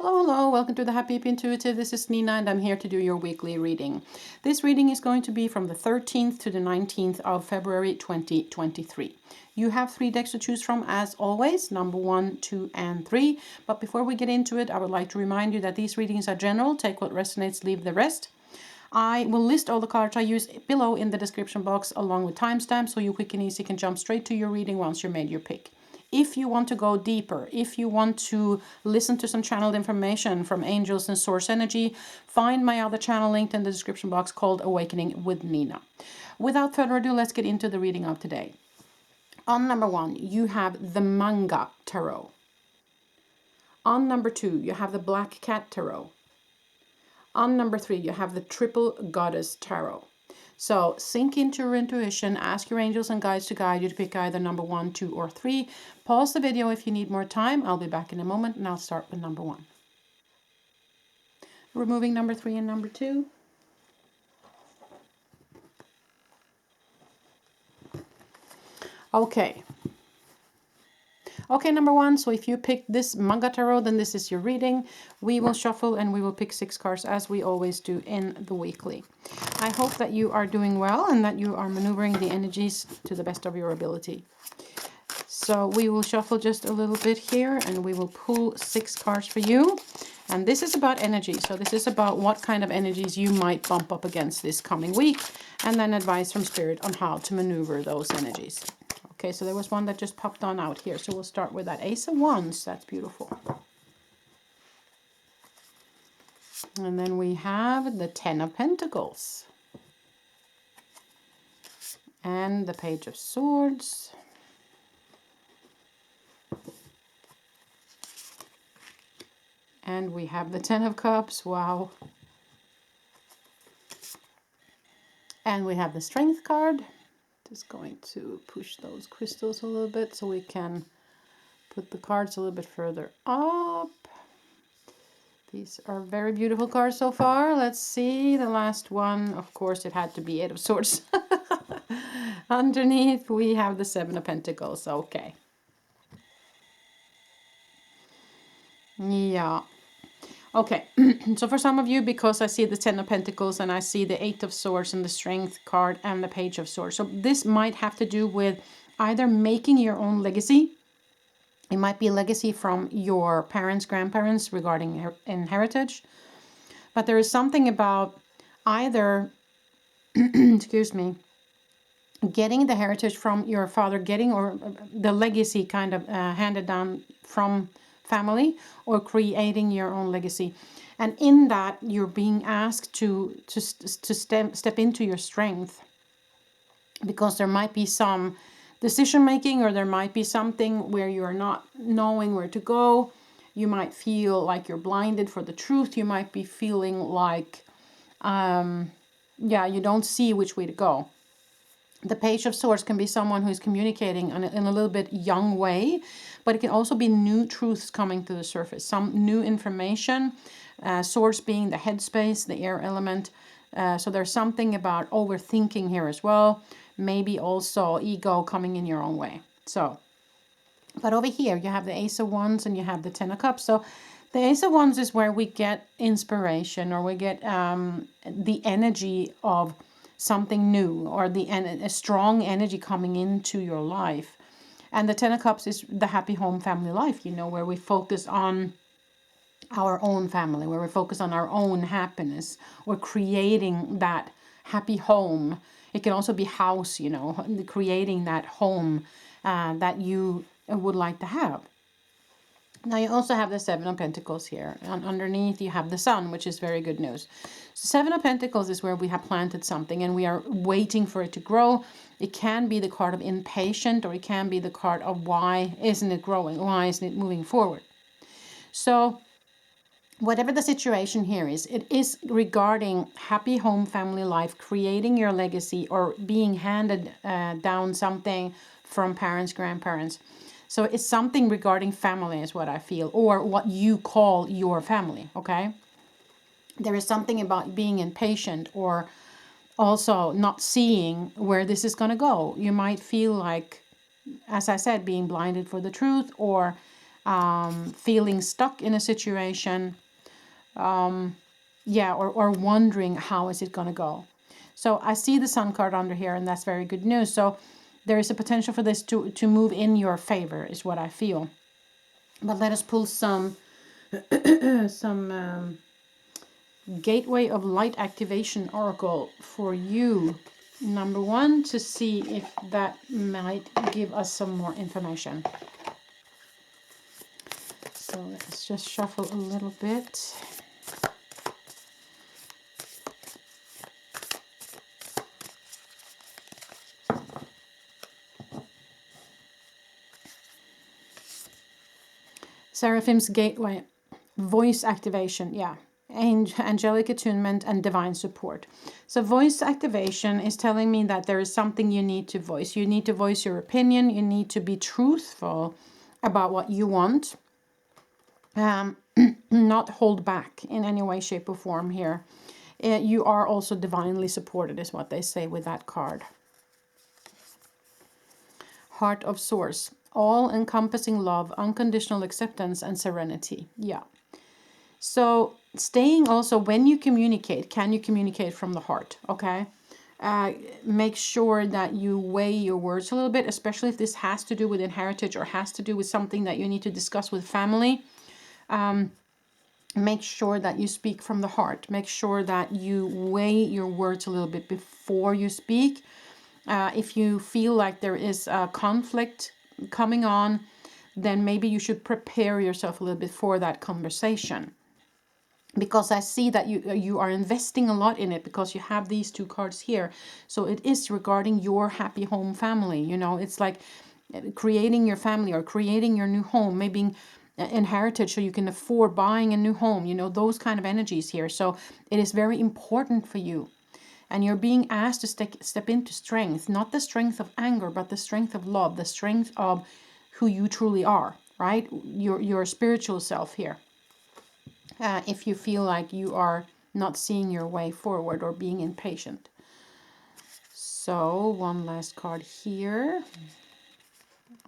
Hello, welcome to the Happy Hippie Intuitive. This is Nina and I'm here to do your weekly reading. This reading is going to be from the 13th to the 19th of February 2023. You have 3 decks to choose from as always, number 1, 2, and 3. But before we get into it, I would like to remind you that these readings are general. Take what resonates, leave the rest. I will list all the cards I use below in the description box along with timestamps so you quick and easy can jump straight to your reading once you made your pick. If you want to go deeper, if you want to listen to some channeled information from angels and source energy, find my other channel linked in the description box called Awakening with Nina. Without further ado, let's get into the reading of today. On number 1, you have the Manga Tarot. On number 2, you have the Black Cat Tarot. On number 3, you have the Triple Goddess Tarot. So sink into your intuition, ask your angels and guides to guide you to pick either number 1, 2, or 3. Pause the video if you need more time. I'll be back in a moment and I'll start with number 1. Removing number 3 and number 2. Okay, number 1, so if you pick this Manga Tarot, then this is your reading. We will shuffle and we will pick 6 cards as we always do in the weekly. I hope that you are doing well and that you are maneuvering the energies to the best of your ability. So we will shuffle just a little bit here and we will pull 6 cards for you. And this is about energy. So this is about what kind of energies you might bump up against this coming week. And then advice from Spirit on how to maneuver those energies. Okay, so there was one that just popped on out here. So we'll start with that Ace of Wands. That's beautiful. And then we have the Ten of Pentacles. And the Page of Swords. And we have the Ten of Cups. Wow. And we have the Strength card. Just going to push those crystals a little bit so we can put the cards a little bit further up. These are very beautiful cards so far. Let's see the last one. Of course, it had to be 8 of Swords. Underneath, we have the 7 of Pentacles. Okay. Yeah. Okay, so for some of you, because I see the 10 of Pentacles and I see the 8 of Swords and the Strength card and the Page of Swords. So this might have to do with either making your own legacy. It might be a legacy from your parents, grandparents regarding heritage. But there is something about either, excuse me, getting the heritage from your father, getting or the legacy kind of handed down from family, or creating your own legacy. And in that, you're being asked to step into your strength, because there might be some decision making, or there might be something where you're not knowing where to go. You might feel like you're blinded for the truth. You might be feeling like you don't see which way to go. The Page of Swords can be someone who is communicating in a little bit young way, but it can also be new truths coming to the surface, some new information, Swords being the headspace, the air element. So there's something about overthinking here as well, maybe also ego coming in your own way. So, but over here you have the Ace of Wands and you have the 10 of Cups. So the Ace of Wands is where we get inspiration, or we get the energy of something new, or a strong energy coming into your life. And the 10 of Cups is the happy home family life, where we focus on our own family, where we focus on our own happiness, or creating that happy home. It can also be house, creating that home that you would like to have. Now you also have the 7 of Pentacles here. And underneath you have the Sun, which is very good news. So 7 of Pentacles is where we have planted something and we are waiting for it to grow. It can be the card of impatient, or it can be the card of why isn't it growing? Why isn't it moving forward? So whatever the situation here is, it is regarding happy home family life, creating your legacy, or being handed down something from parents, grandparents. So it's something regarding family is what I feel, or what you call your family, okay? There is something about being impatient, or also not seeing where this is going to go. You might feel like, as I said, being blinded for the truth, or feeling stuck in a situation, yeah, or wondering how is it going to go. So I see the Sun card under here, and that's very good news. So there is a potential for this to move in your favor, is what I feel. But let us pull some Gateway of Light Activation Oracle for you. Number 1, to see if that might give us some more information. So let's just shuffle a little bit. Seraphim's Gateway, voice activation, yeah. Angelic attunement and divine support. So voice activation is telling me that there is something you need to voice. You need to voice your opinion. You need to be truthful about what you want. Not hold back in any way, shape, or form here. You are also divinely supported, is what they say with that card. Heart of Source, all-encompassing love, unconditional acceptance, and serenity. Yeah. So staying also, when you communicate, can you communicate from the heart? Okay. Make sure that you weigh your words a little bit, especially if this has to do with inheritance or has to do with something that you need to discuss with family. Make sure that you speak from the heart. Make sure that you weigh your words a little bit before you speak. If you feel like there is a conflict coming on, then maybe you should prepare yourself a little bit for that conversation. Because I see that you are investing a lot in it, because you have these 2 cards here. So it is regarding your happy home family. You know, it's like creating your family or creating your new home, maybe inherited so you can afford buying a new home. You know, those kind of energies here. So it is very important for you. And you're being asked to step into strength, not the strength of anger, but the strength of love, the strength of who you truly are, right? Your spiritual self here. If you feel like you are not seeing your way forward or being impatient. So one last card here.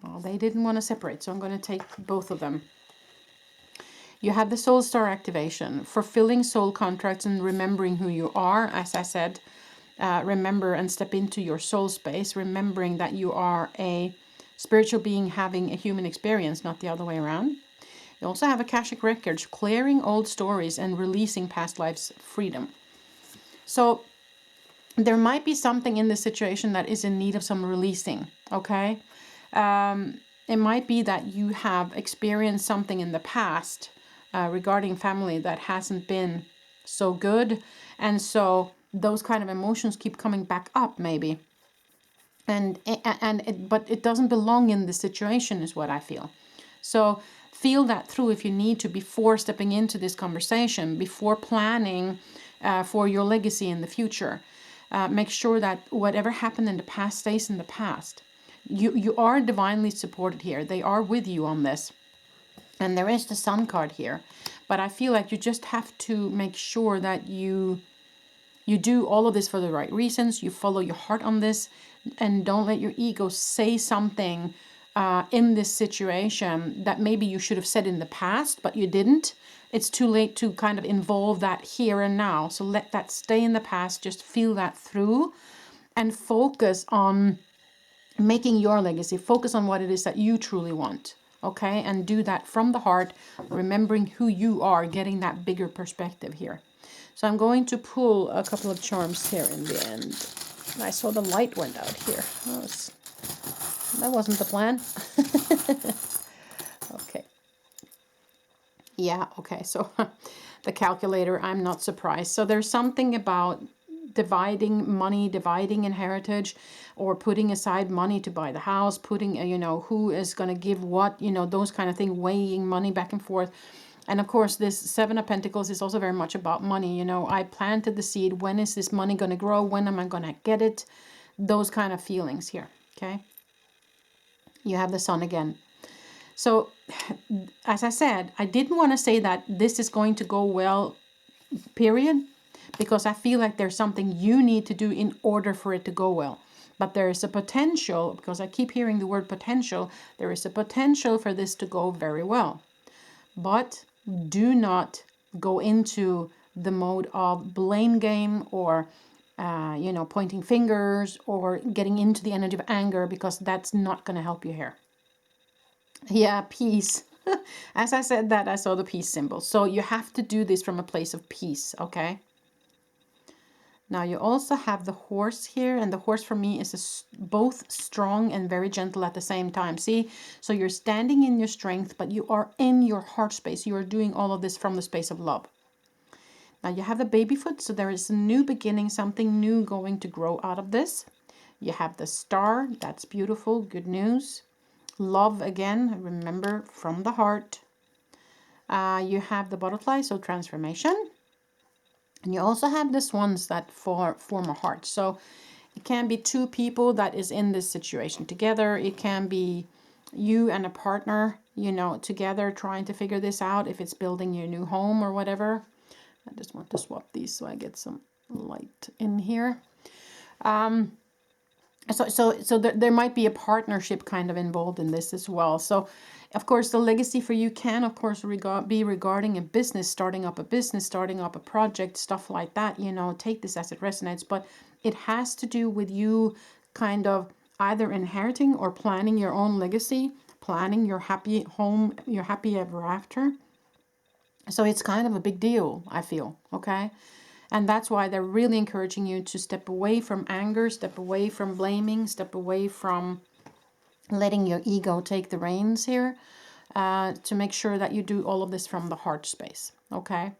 Oh, they didn't want to separate, so I'm going to take both of them. You have the Soul Star activation, fulfilling soul contracts and remembering who you are. As I said, remember and step into your soul space, remembering that you are a spiritual being having a human experience, not the other way around. You also have Akashic Records, clearing old stories and releasing past lives' freedom. So there might be something in this situation that is in need of some releasing, okay? It might be that you have experienced something in the past regarding family that hasn't been so good. And so those kind of emotions keep coming back up maybe. But it doesn't belong in the situation, is what I feel. So feel that through if you need to before stepping into this conversation, before planning for your legacy in the future. Make sure that whatever happened in the past stays in the past. You are divinely supported here. They are with you on this. And there is the Sun card here. But I feel like you just have to make sure that you do all of this for the right reasons. You follow your heart on this. And don't let your ego say something in this situation that maybe you should have said in the past, but you didn't. It's too late to kind of involve that here and now. So let that stay in the past. Just feel that through and focus on making your legacy. Focus on what it is that you truly want. Okay, and do that from the heart, remembering who you are, getting that bigger perspective here. So I'm going to pull a couple of charms here in the end. I saw the light went out here. That wasn't the plan. Okay. Yeah, okay, so the calculator, I'm not surprised. So there's something about dividing money, dividing inheritance, or putting aside money to buy the house, putting, who is going to give what, those kind of things, weighing money back and forth. And of course, this 7 of Pentacles is also very much about money. I planted the seed. When is this money going to grow? When am I going to get it? Those kind of feelings here, okay? You have the Sun again. So, as I said, I didn't want to say that this is going to go well, period, because I feel like there's something you need to do in order for it to go well. But there is a potential, because I keep hearing the word potential, there is a potential for this to go very well. But do not go into the mode of blame game or, pointing fingers or getting into the energy of anger, because that's not going to help you here. Yeah, peace. As I said that, I saw the peace symbol. So you have to do this from a place of peace, okay? Now you also have the horse here, and the horse for me is both strong and very gentle at the same time. See, so you're standing in your strength, but you are in your heart space. You are doing all of this from the space of love. Now you have the baby foot, so there is a new beginning, something new going to grow out of this. You have the star, that's beautiful, good news. Love again, remember, from the heart. You have the butterfly, so transformation. And you also have the swans that form a heart. So it can be two people that is in this situation together. It can be you and a partner, together trying to figure this out, if it's building your new home or whatever. I just want to swap these so I get some light in here. So there might be a partnership kind of involved in this as well. So, of course, the legacy for you can, of course, be regarding a business, starting up a project, stuff like that. Take this as it resonates. But it has to do with you kind of either inheriting or planning your own legacy, planning your happy home, your happy ever after. So it's kind of a big deal, I feel, okay? And that's why they're really encouraging you to step away from anger, step away from blaming, step away from letting your ego take the reins here, to make sure that you do all of this from the heart space, okay?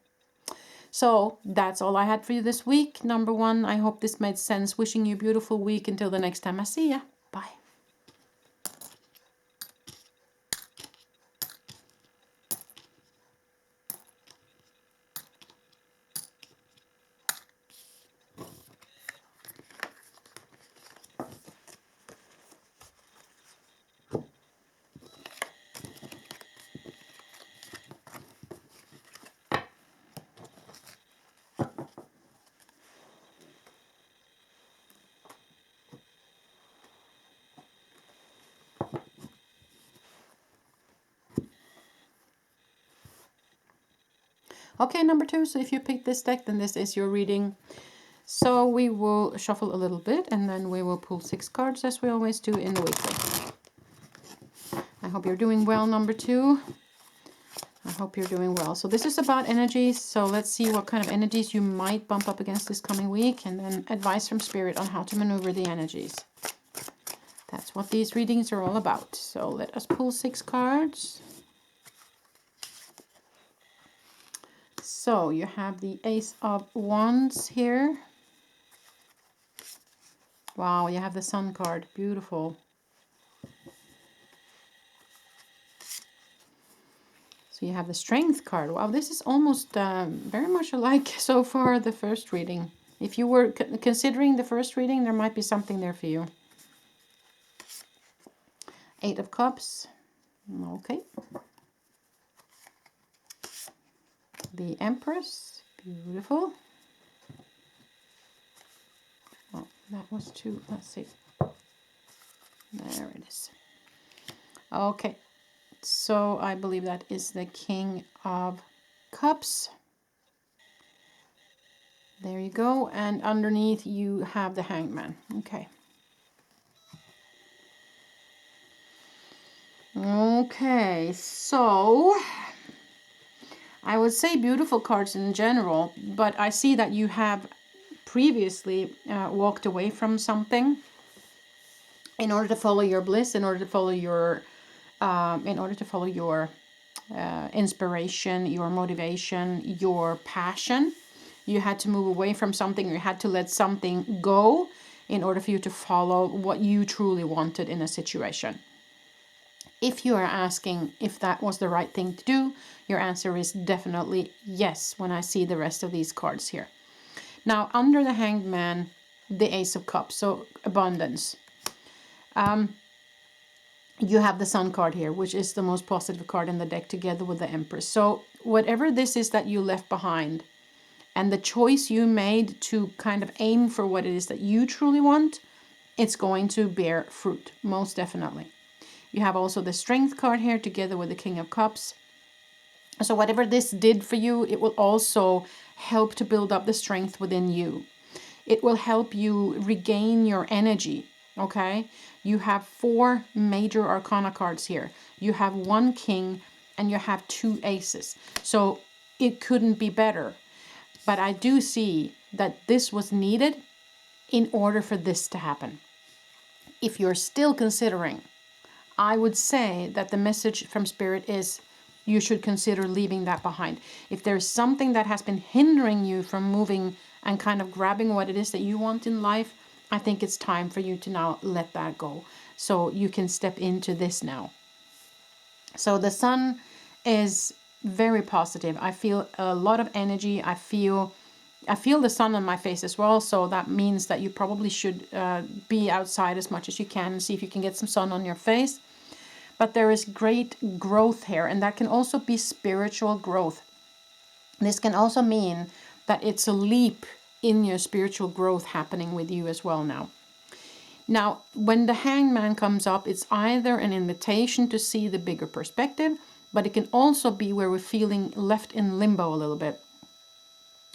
So that's all I had for you this week. Number one, I hope this made sense. Wishing you a beautiful week until the next time I see ya. Bye. Okay, number two, so if you picked this deck, then this is your reading. So we will shuffle a little bit, and then we will pull 6 cards, as we always do in the weekly. I hope you're doing well, number two. I hope you're doing well. So this is about energies, so let's see what kind of energies you might bump up against this coming week, and then advice from Spirit on how to maneuver the energies. That's what these readings are all about. So let us pull 6 cards. So you have the Ace of Wands here. Wow, you have the Sun card. Beautiful. So you have the Strength card. Wow, this is almost very much alike so far the first reading. If you were considering the first reading, there might be something there for you. 8 of Cups. Okay. The Empress. Beautiful. Oh, that was two. Let's see. There it is. Okay. So I believe that is the King of Cups. There you go. And underneath you have the Hangman. Okay. Okay, so I would say beautiful cards in general, but I see that you have previously walked away from something in order to follow your bliss, in order to follow your inspiration, your motivation, your passion. You had to move away from something, you had to let something go in order for you to follow what you truly wanted in a situation. If you are asking if that was the right thing to do, your answer is definitely yes when I see the rest of these cards here. Now, under the Hanged Man, the Ace of Cups, so abundance. You have the Sun card here, which is the most positive card in the deck, together with the Empress. So whatever this is that you left behind, and the choice you made to kind of aim for what it is that you truly want, it's going to bear fruit, most definitely. You have also the Strength card here together with the King of Cups. So whatever this did for you, it will also help to build up the strength within you. It will help you regain your energy, okay? You have 4 major arcana cards here. You have 1 king and you have 2 aces. So it couldn't be better. But I do see that this was needed in order for this to happen. If you're still considering, I would say that the message from Spirit is you should consider leaving that behind. If there's something that has been hindering you from moving and kind of grabbing what it is that you want in life, I think it's time for you to now let that go. So you can step into this now. So the sun is very positive. I feel a lot of energy. I feel the sun on my face as well. So that means that you probably should be outside as much as you can and see if you can get some sun on your face. But there is great growth here, and that can also be spiritual growth. This can also mean that it's a leap in your spiritual growth happening with you as well now. Now, when the Hangman comes up, it's either an invitation to see the bigger perspective, but it can also be where we're feeling left in limbo a little bit.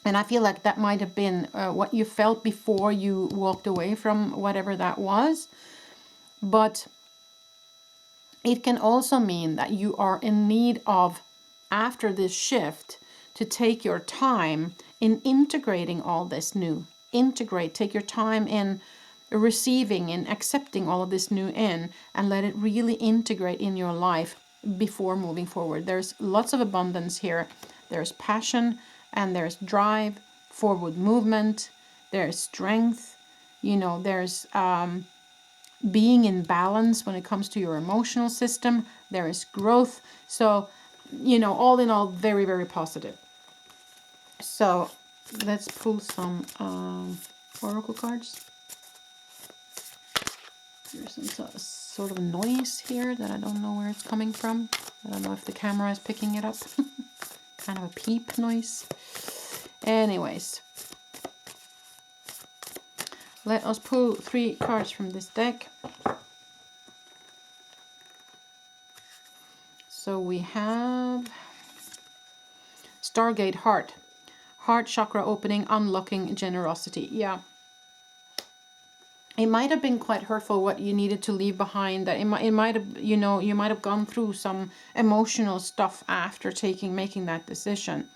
And I feel like that might have been what you felt before you walked away from whatever that was. But it can also mean that you are in need of, after this shift, to take your time in integrating all this new. Take your time in receiving and accepting all of this new in, and let it really integrate in your life before moving forward. There's lots of abundance here. There's passion and there's drive, forward movement, there's strength, there's being in balance when it comes to your emotional system. There is growth. So, all in all, very, very positive. So let's pull some oracle cards. There's some sort of noise here that I don't know where it's coming from. I don't know if the camera is picking it up. Kind of a peep noise. Anyways, let us pull 3 cards from this deck. So we have Stargate Heart. Heart chakra opening, unlocking generosity. Yeah. It might have been quite hurtful what you needed to leave behind. That it might have, you might have gone through some emotional stuff after making that decision.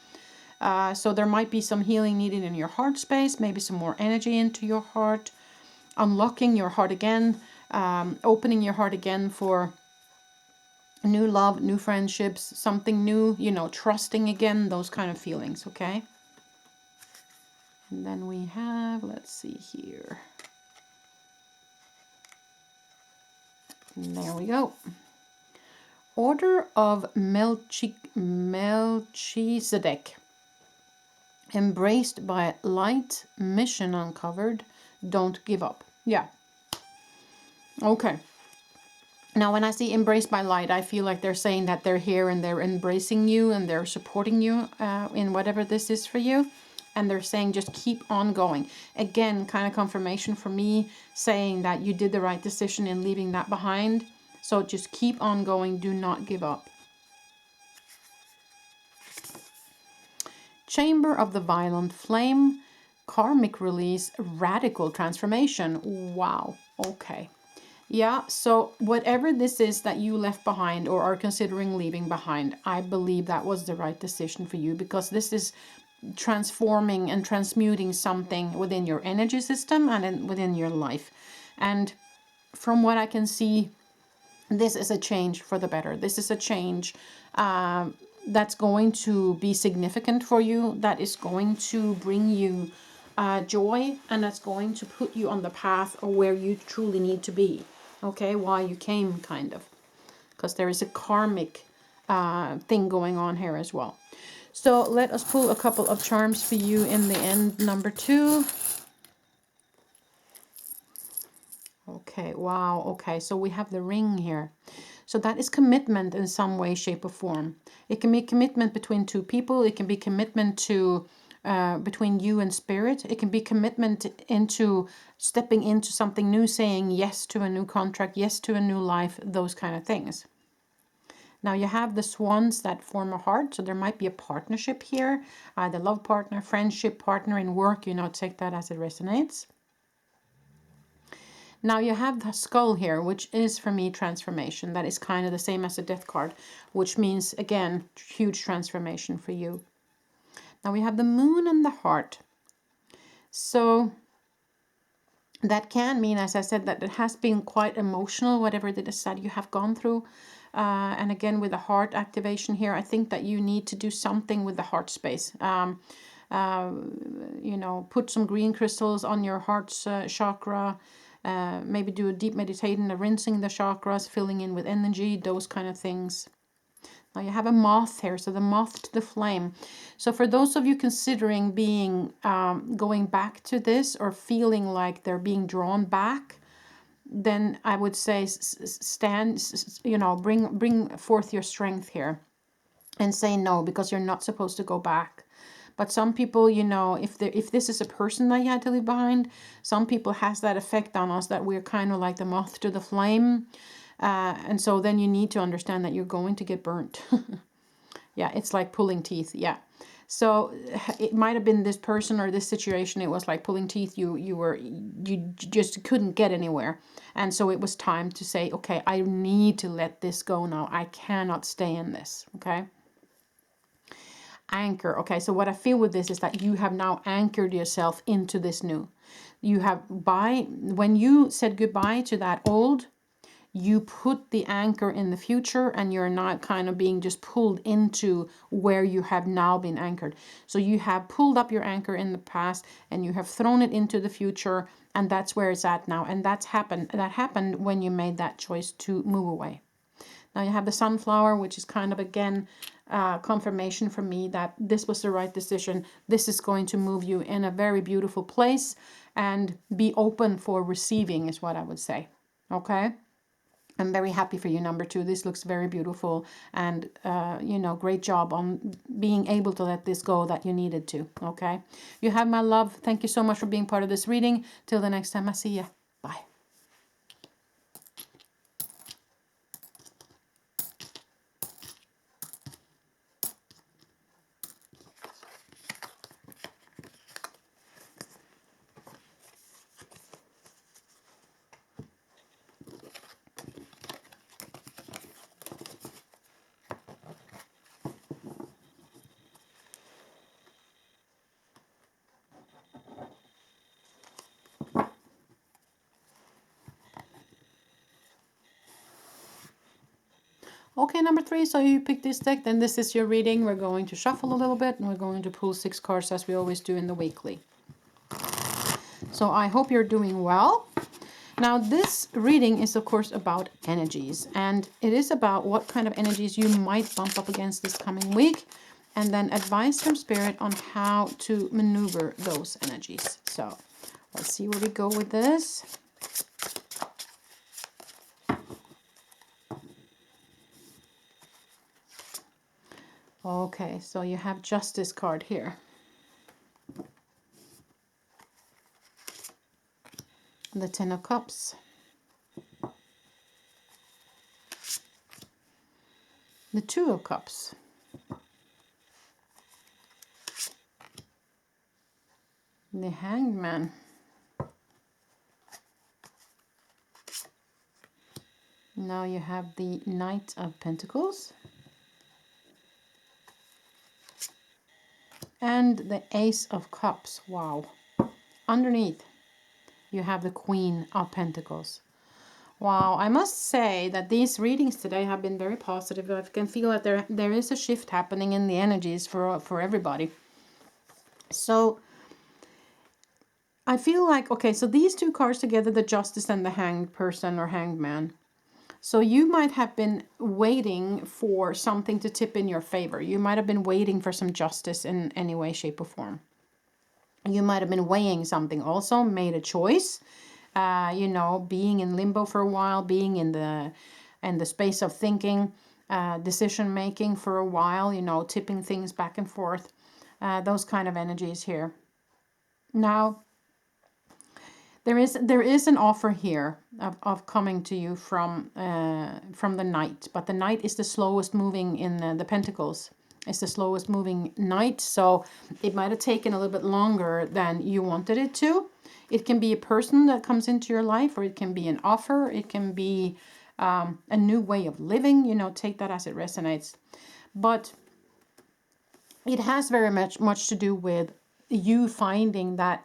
So there might be some healing needed in your heart space, maybe some more energy into your heart, unlocking your heart again, opening your heart again for new love, new friendships, something new, trusting again, those kind of feelings, okay? And then we have, let's see here. There we go. Order of Melchizedek. Embraced by light, mission uncovered, don't give up. Yeah. Okay. Now, when I see embraced by light, I feel like they're saying that they're here and they're embracing you and they're supporting you in whatever this is for you. And they're saying just keep on going. Again, kind of confirmation for me saying that you did the right decision in leaving that behind. So just keep on going. Do not give up. Chamber of the Violent Flame. Karmic release. Radical transformation. Wow. Okay. Yeah, so whatever this is that you left behind or are considering leaving behind, I believe that was the right decision for you, because this is transforming and transmuting something within your energy system and within your life. And from what I can see, this is a change for the better. This is a change that's going to be significant for you, that is going to bring you joy, and that's going to put you on the path of where you truly need to be. Okay, why you came, kind of. Because there is a karmic thing going on here as well. So let us pull a couple of charms for you in the end, number 2. Okay, wow, okay, so we have the ring here. So that is commitment in some way, shape, or form. It can be commitment between 2 people. It can be commitment to between you and spirit. It can be commitment into stepping into something new, saying yes to a new contract, yes to a new life, those kind of things. Now you have the swans that form a heart, so there might be a partnership here, either love partner, friendship partner in work, take that as it resonates. Now you have the skull here, which is for me transformation. That is kind of the same as the death card, which means, again, huge transformation for you. Now we have the moon and the heart. So that can mean, as I said, that it has been quite emotional, whatever it is that you have gone through. And again, with the heart activation here, I think that you need to do something with the heart space. Put some green crystals on your heart's chakra. Maybe do a deep meditation, rinsing the chakras, filling in with energy, those kind of things. Now you have a moth here, so the moth to the flame. So for those of you considering being going back to this or feeling like they're being drawn back, then I would say stand, bring forth your strength here and say no, because you're not supposed to go back. But some people, if this is a person that you had to leave behind, some people has that effect on us that we're kind of like the moth to the flame. And so then you need to understand that you're going to get burnt. Yeah, it's like pulling teeth. Yeah. So it might have been this person or this situation. It was like pulling teeth. You just couldn't get anywhere. And so it was time to say, okay, I need to let this go now. I cannot stay in this. Okay. Anchor. Okay, so what I feel with this is that you have now anchored yourself into this new. You have, when you said goodbye to that old, you put the anchor in the future, and you're not kind of being just pulled into where you have now been anchored. So you have pulled up your anchor in the past and you have thrown it into the future, and that's where it's at now. And that happened when you made that choice to move away. Now you have the sunflower, which is kind of, again, confirmation for me that this was the right decision. This is going to move you in a very beautiful place, and be open for receiving is what I would say. Okay. I'm very happy for you, number 2. This looks very beautiful, and, great job on being able to let this go that you needed to. Okay. You have my love. Thank you so much for being part of this reading. Till the next time I see you. Bye. Okay, number 3, so you pick this deck, then this is your reading. We're going to shuffle a little bit, and we're going to pull 6 cards as we always do in the weekly. So I hope you're doing well. Now this reading is of course about energies, and it is about what kind of energies you might bump up against this coming week, and then advice from spirit on how to maneuver those energies. So let's see where we go with this. Okay, so you have Justice card here. The Ten of Cups. The Two of Cups. The Hanged Man. Now you have the Knight of Pentacles. And the Ace of Cups. Wow. Underneath, you have the Queen of Pentacles. Wow, I must say that these readings today have been very positive. I can feel that there is a shift happening in the energies for everybody. So I feel like, okay, so these 2 cards together, the Justice and the Hanged Person or Hanged Man. So you might have been waiting for something to tip in your favor. You might have been waiting for some justice in any way, shape, or form. You might have been weighing something also, made a choice. Being in limbo for a while, being in the space of thinking, decision making for a while, tipping things back and forth. Those kind of energies here. Now, there is an offer here of coming to you from the Knight, but the Knight is the slowest moving in the Pentacles. It's the slowest moving Knight, so it might have taken a little bit longer than you wanted it to. It can be a person that comes into your life, or it can be an offer. It can be a new way of living. You know, take that as it resonates. But it has very much to do with you finding that,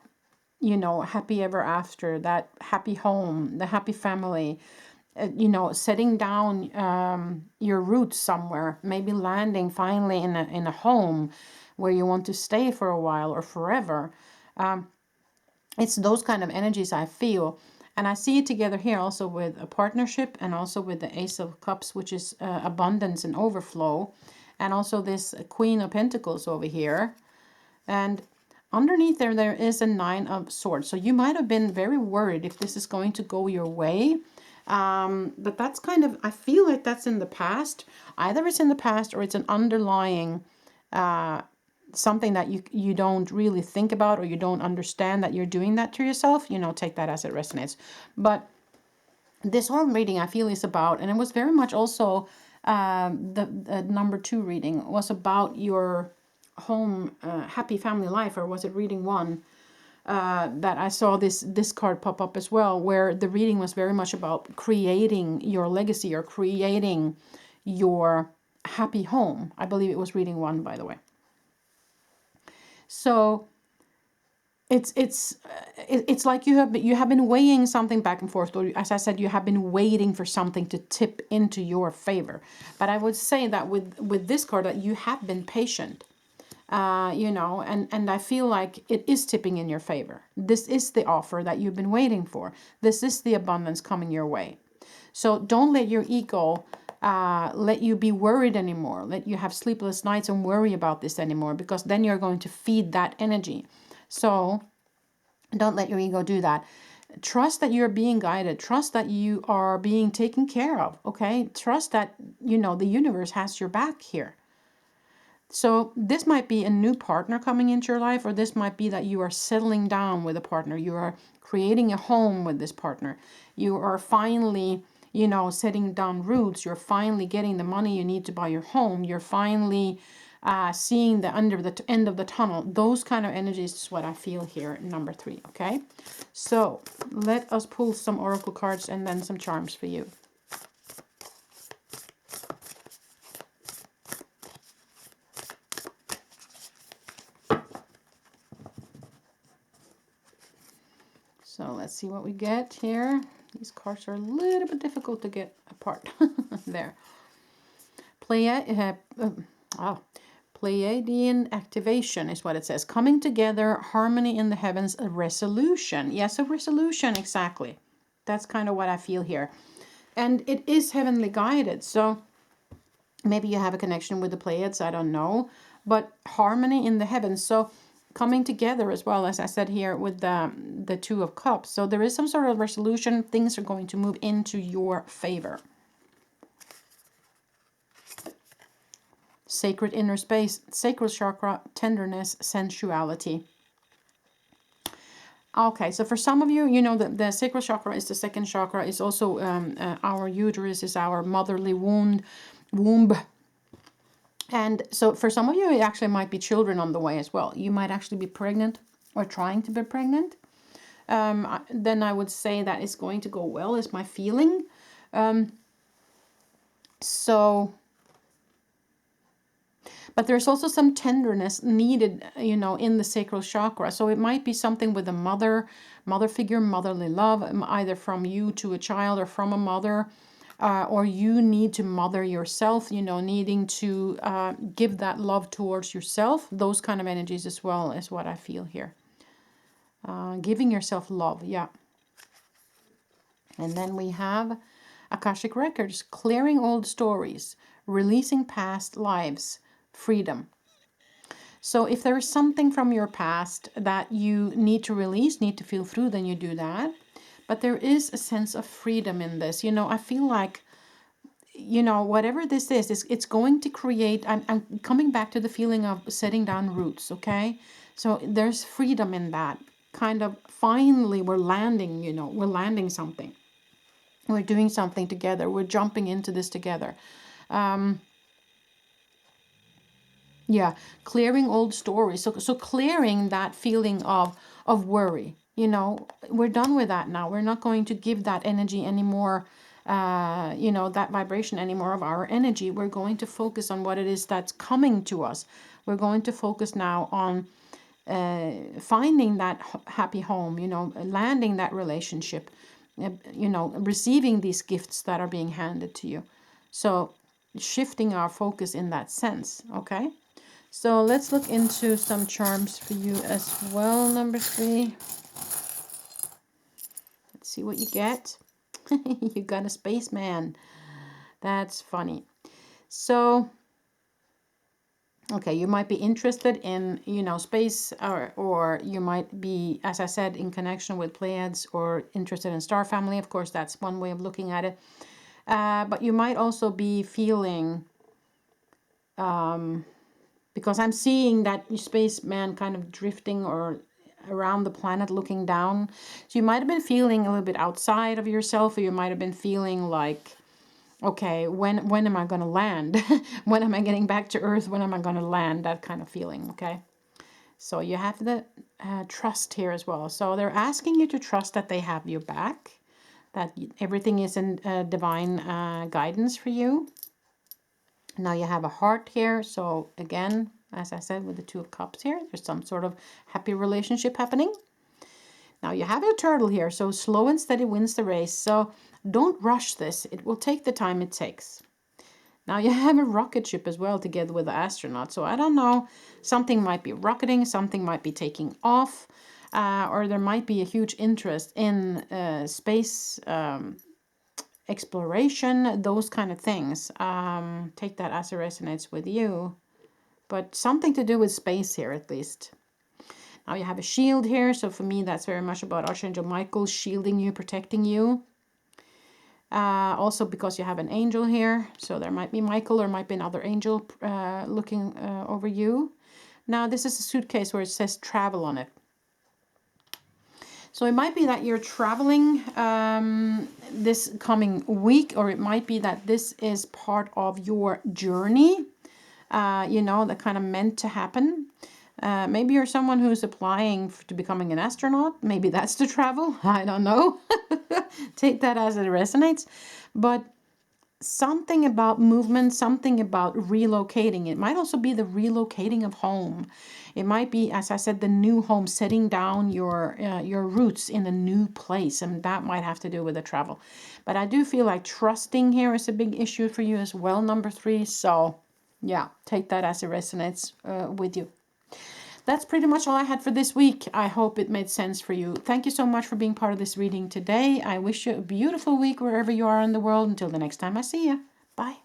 you know, happy ever after, that happy home, the happy family, you know, setting down your roots somewhere, maybe landing finally in a home where you want to stay for a while or forever. It's those kind of energies I feel. And I see it together here also with a partnership, and also with the Ace of Cups, which is abundance and overflow. And also this Queen of Pentacles over here. And underneath there is a Nine of Swords. So you might have been very worried if this is going to go your way. But that's kind of, I feel like that's in the past. Either it's in the past, or it's an underlying something that you don't really think about, or you don't understand that you're doing that to yourself. You know, take that as it resonates. But this whole reading I feel is about, and it was very much also the number 2 reading was about your home, happy family life, or was it reading 1? That I saw this card pop up as well, where the reading was very much about creating your legacy, or creating your happy home. I believe it was reading 1, by the way. So it's like you have been weighing something back and forth, or as I said, you have been waiting for something to tip into your favor. But I would say that with this card, that you have been patient. You know, and I feel like it is tipping in your favor. This is the offer that you've been waiting for. This is the abundance coming your way. So don't let your ego let you be worried anymore. Let you have sleepless nights and worry about this anymore, because then you're going to feed that energy. So don't let your ego do that. Trust that you're being guided. Trust that you are being taken care of. Okay? Trust that, you know, the universe has your back here. So this might be a new partner coming into your life, or this might be that you are settling down with a partner. You are creating a home with this partner. You are finally, you know, setting down roots. You're finally getting the money you need to buy your home. You're finally seeing the end of the tunnel. Those kind of energies is what I feel here, number 3, okay? So let us pull some oracle cards and then some charms for you. So let's see what we get here. These cards are a little bit difficult to get apart. There. Pleiadian activation is what it says. Coming together, harmony in the heavens, a resolution. Yes, a resolution, exactly. That's kind of what I feel here. And it is heavenly guided. So maybe you have a connection with the Pleiades, I don't know. But harmony in the heavens. So coming together as well, as I said here with the 2 of Cups. So there is some sort of resolution. Things are going to move into your favor. Sacred inner space, sacral chakra, tenderness, sensuality. Okay, so for some of you, you know, the sacral chakra is the second chakra. It's also our uterus, is our motherly womb. And so for some of you, it actually might be children on the way as well. You might actually be pregnant or trying to be pregnant. Then I would say that it's going to go well, is my feeling. But there's also some tenderness needed, you know, in the sacral chakra. So it might be something with a mother figure, motherly love, either from you to a child or from a mother. Or you need to mother yourself, you know, needing to give that love towards yourself. Those kind of energies as well is what I feel here. Giving yourself love, yeah. And then we have Akashic Records, clearing old stories, releasing past lives, freedom. So if there is something from your past that you need to release, need to feel through, then you do that. But there is a sense of freedom in this. You know, I feel like you know, whatever this is, it's going to create, I'm coming back to the feeling of setting down roots, okay? So there's freedom in that. Kind of, finally, we're landing, you know, we're landing something. We're doing something together. We're jumping into this together. Yeah, clearing old stories. So clearing that feeling of worry. You know, we're done with that now. We're not going to give that energy anymore. You know, that vibration anymore of our energy. We're going to focus on what it is that's coming to us. We're going to focus now on finding that happy home. You know, landing that relationship. You know, receiving these gifts that are being handed to you. So shifting our focus in that sense. Okay. So let's look into some charms for you as well, number 3. Let's see what you get. You got a spaceman. That's funny. So, okay, you might be interested in, you know, space, or you might be, as I said, in connection with Pleiades, or interested in star family. Of course, that's one way of looking at it. But you might also be feeling... because I'm seeing that spaceman kind of drifting or around the planet looking down. So you might have been feeling a little bit outside of yourself, or you might have been feeling like, okay, when am I going to land? When am I getting back to Earth? When am I going to land? That kind of feeling, okay? So you have the trust here as well. So they're asking you to trust that they have your back, that everything is in divine guidance for you. Now you have a heart here. So again, as I said, with the 2 of Cups here, there's some sort of happy relationship happening. Now you have a turtle here. So slow and steady wins the race. So don't rush this. It will take the time it takes. Now you have a rocket ship as well together with the astronaut. So I don't know, something might be rocketing, something might be taking off, or there might be a huge interest in space exploration, those kind of things. Take that as it resonates with you. But something to do with space here, at least. Now you have a shield here. So for me, that's very much about Archangel Michael shielding you, protecting you. Also because you have an angel here. So there might be Michael, or might be another angel looking over you. Now this is a suitcase where it says travel on it. So it might be that you're traveling this coming week, or it might be that this is part of your journey, you know, that kind of meant to happen. Maybe you're someone who's applying to becoming an astronaut. Maybe that's to travel. I don't know. Take that as it resonates. But something about movement, something about relocating. It might also be the relocating of home. It might be, as I said, the new home, setting down your roots in a new place, and that might have to do with the travel. But I do feel like trusting here is a big issue for you as well, number 3. So yeah, take that as it resonates with you. That's pretty much all I had for this week. I hope it made sense for you. Thank you so much for being part of this reading today. I wish you a beautiful week wherever you are in the world. Until the next time I see you. Bye.